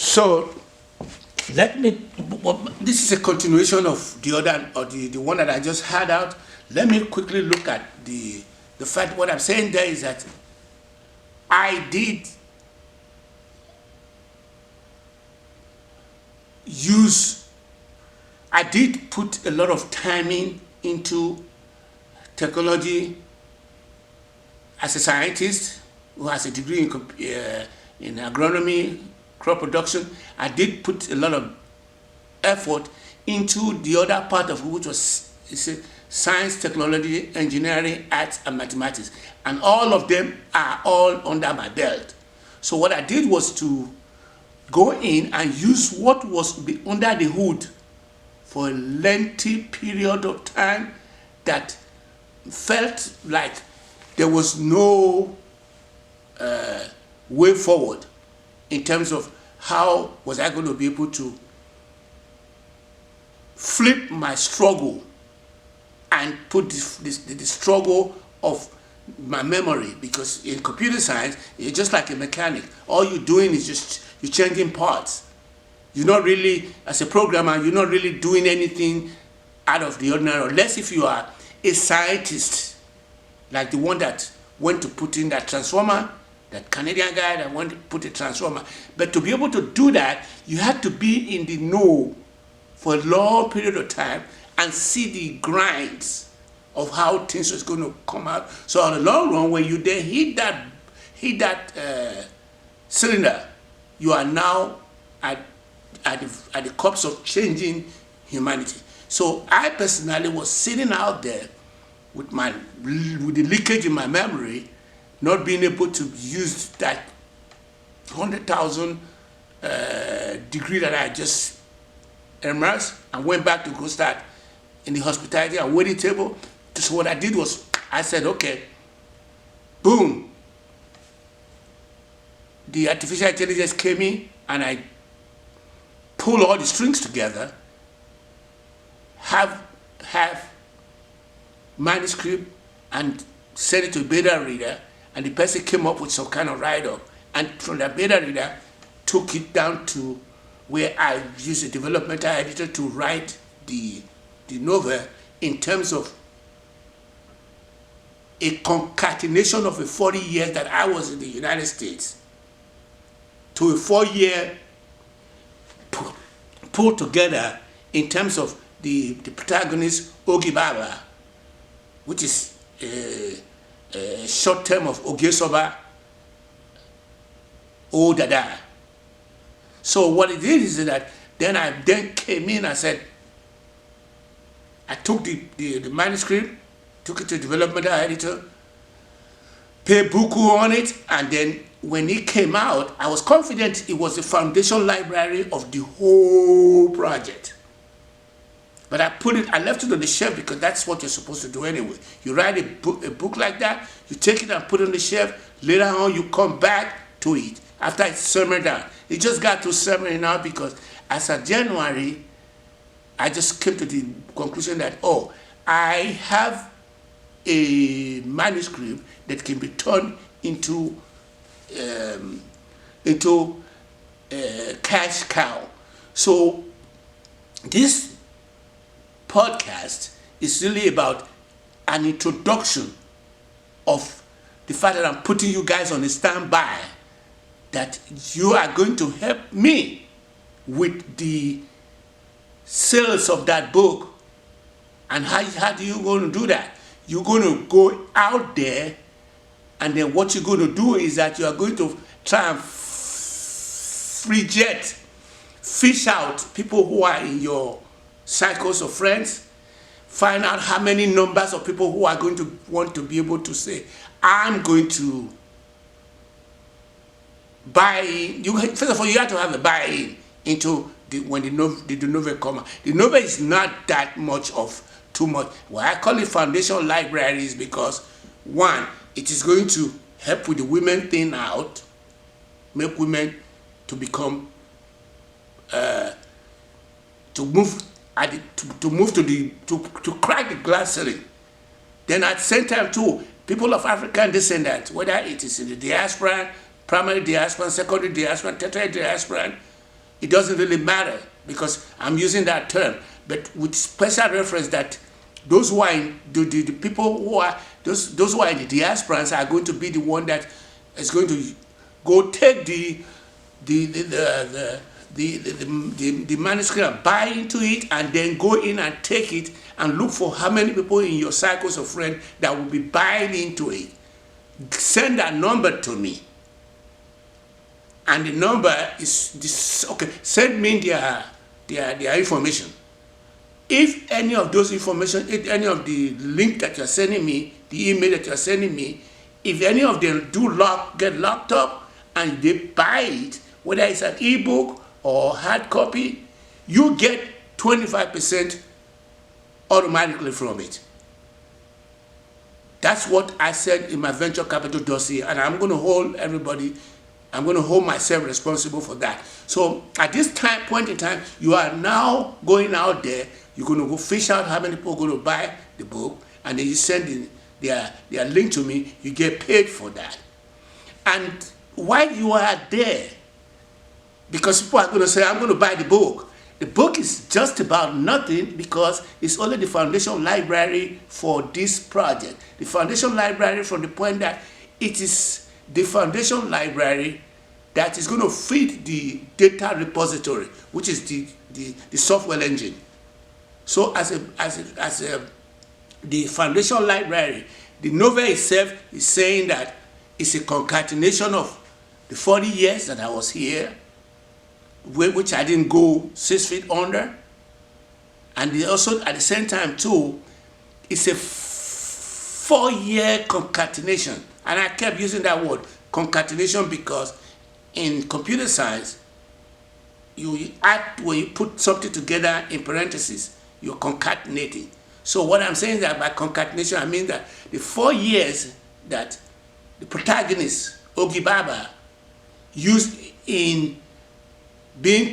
So let me, this is a continuation of the other, or the one that I just had out. Let me quickly look at the fact. What I'm saying there is that I did I did put a lot of timing into technology as a scientist who has a degree in agronomy, crop production. I did put a lot of effort into the other part of it, which was science, technology, engineering, arts, and mathematics. And all of them are all under my belt. So what I did was to go in and use what was under the hood for a lengthy period of time that felt like there was no way forward in terms of how was I going to be able to flip my struggle and put the struggle of my memory, because in computer science, you're just like a mechanic. All you're doing is just you're changing parts. You're not really, as a programmer, you're not really doing anything out of the ordinary, unless if you are a scientist, like the one that went to put in that transformer, that Canadian guy that went to put a transformer. But to be able to do that, you have to be in the know for a long period of time and see the grinds of how things was going to come out. So on the long run, when you then hit that cylinder, you are now at the cups of changing humanity. So I personally was sitting out there with the leakage in my memory, not being able to use that 100,000 degree that I just immersed, and went back to go start in the hospitality and waiting table. So what I did was I said, okay, boom. The artificial intelligence came in and I pull all the strings together, have manuscript and send it to a beta reader, and the person came up with some kind of write-up, and from the beta reader took it down to where I used a developmental editor to write the novel in terms of a concatenation of the 40 years that I was in the United States to a 4-year pulled together in terms of the protagonist, Ogi Baba, which is a short term of Ogesoba, O Dada. So what it did is that then I came in and said, I took the manuscript, took it to the developmental editor, paid buku on it, and then when it came out, I was confident it was the foundation library of the whole project. But I left it on the shelf because that's what you're supposed to do anyway. You write a book like that, you take it and put it on the shelf, later on you come back to it after it's simmered down. It just got to simmering now because as of January, I just came to the conclusion that, oh, I have a manuscript that can be turned into cash cow. So this podcast is really about an introduction of the fact that I'm putting you guys on a standby, that you are going to help me with the sales of that book. And how do you going to do that? You're going to go out there, and then what you're going to do is that you are going to try and fish out people who are in your cycles of friends, find out how many numbers of people who are going to want to be able to say, I'm going to buy in. First of all, you have to have a buy-in into when the novel comes out. The novel is not that much of too much. Why I call it foundation libraries, because one, it is going to help with the women thing out, make women to become to crack the glass ceiling. Then at the same time too, people of African descent, whether it is in the diaspora, primary diaspora, secondary diaspora, tertiary diaspora, it doesn't really matter because I'm using that term, but with special reference that those who are in, the people who are those who are in the diasporans are going to be the one that is going to go take the manuscript and buy into it, and then go in and take it and look for how many people in your cycles of friends that will be buying into it. Send that number to me. And the number is this. Okay, send me their information. If any of those information, if any of the link that you're sending me, the email that you're sending me, if any of them get locked up and they buy it, whether it's an ebook or hard copy, you get 25% automatically from it. That's what I said in my venture capital dossier, and I'm going to hold myself responsible for that. So at this point in time, you are now going out there, you're going to go fish out how many people are going to buy the book, and then you send their link to me, you get paid for that. And while you are there, because people are going to say, I'm going to buy the book. The book is just about nothing because it's only the foundation library for this project. The foundation library, from the point that it is the foundation library that is going to feed the data repository, which is the software engine. So the foundation library, the novel itself is saying that it's a concatenation of the 40 years that I was here, which I didn't go 6 feet under, and also at the same time too, it's a 4-year concatenation. And I kept using that word concatenation because in computer science, you add, when you put something together in parentheses, you're concatenating. So what I'm saying is that by concatenation, I mean that the 4 years that the protagonist, Ogi Baba, used in being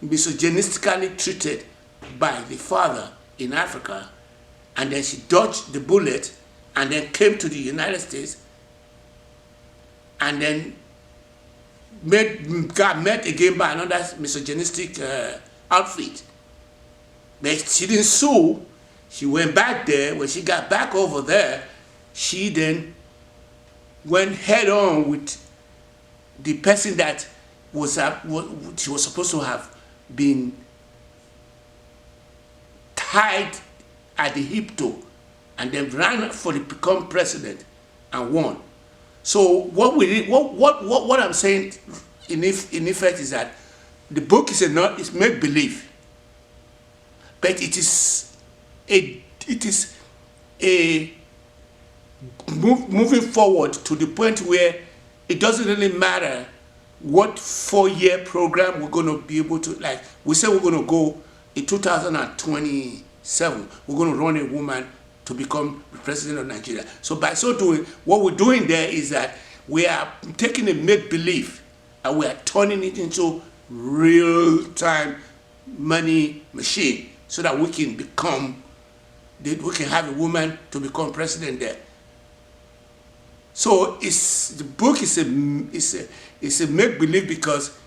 misogynistically treated by the father in Africa, and then she dodged the bullet and then came to the United States and then got met again by another misogynistic outfit. But she didn't sue. She went back there. When she got back over there, she then went head on with the person that she was supposed to have been tied at the hip to, and then ran for to become president and won. So what I'm saying in effect is that the book is it's make believe, but it is a moving forward to the point where it doesn't really matter what 4-year program we're going to be able to, like we say we're going to go in 2027, we're going to run a woman to become the president of Nigeria. So by so doing, what we're doing there is that we are taking a make-believe and we are turning it into real-time money machine so that we can have a woman to become president there. So the book is a make-believe because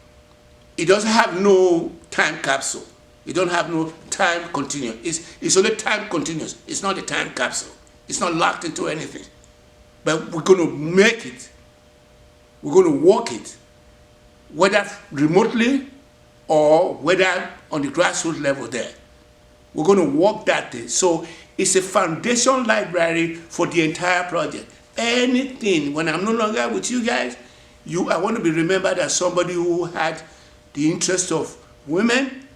it doesn't have no time capsule. It don't have no time continuum. It's only time continuous. It's not a time capsule. It's not locked into anything. But we're going to make it. We're going to walk it, whether remotely or whether on the grassroots level there. We're going to walk that thing. So it's a foundation library for the entire project. Anything, when I'm no longer with you guys, I want to be remembered as somebody who had the interest of women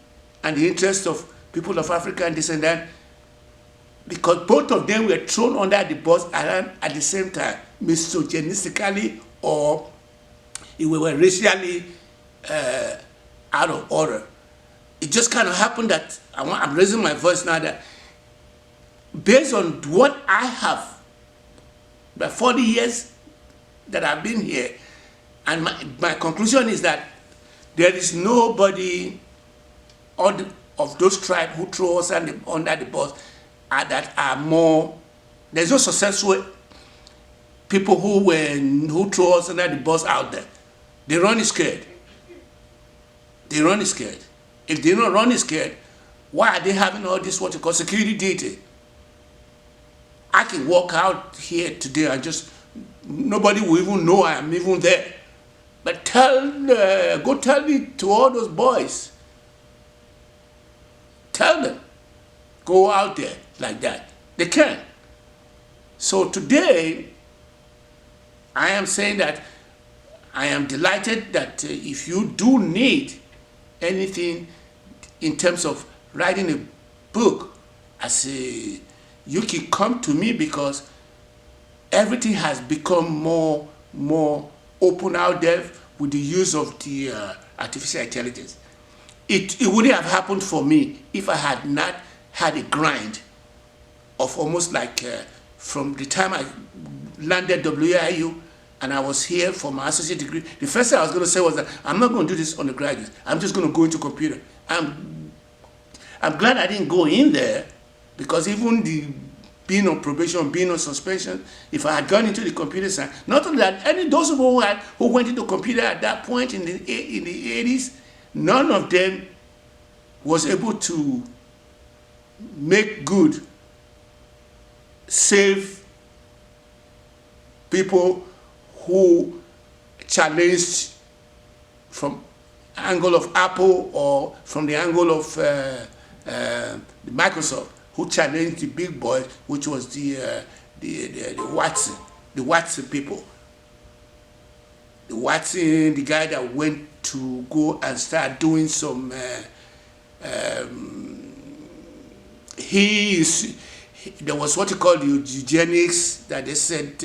and the interest of people of Africa and this and that, because both of them were thrown under the bus at the same time, misogynistically, or we were racially out of order. It just kind of happened that I'm raising my voice now that based on what I have, the 40 years that I've been here, and my conclusion is that there is nobody of those tribes who throw us under the bus that are more. There's no successful people who throw us under the bus out there. They run scared. They run scared. If they don't run scared, why are they having all this what you call security data? I can walk out here today and just, nobody will even know I am even there. But go tell it to all those boys. Tell them, go out there like that. They can. So today, I am saying that I am delighted that if you do need anything in terms of writing a book, you can come to me, because everything has become more open out there with the use of the artificial intelligence. It wouldn't have happened for me if I had not had a grind of almost like from the time I landed WIU and I was here for my associate degree. The first thing I was going to say was that I'm not going to do this undergraduate. I'm just going to go into computer. I'm glad I didn't go in there, because even being on probation, being on suspension, if I had gone into the computer science, not only that, those who went into computer at that point in the 80s, none of them was able to make good, save people who challenged from angle of Apple or from the angle of Microsoft, who challenged the big boys, which was the Watson people. The Watson, the guy that went to go and start doing some, there was what you call the eugenics, that they said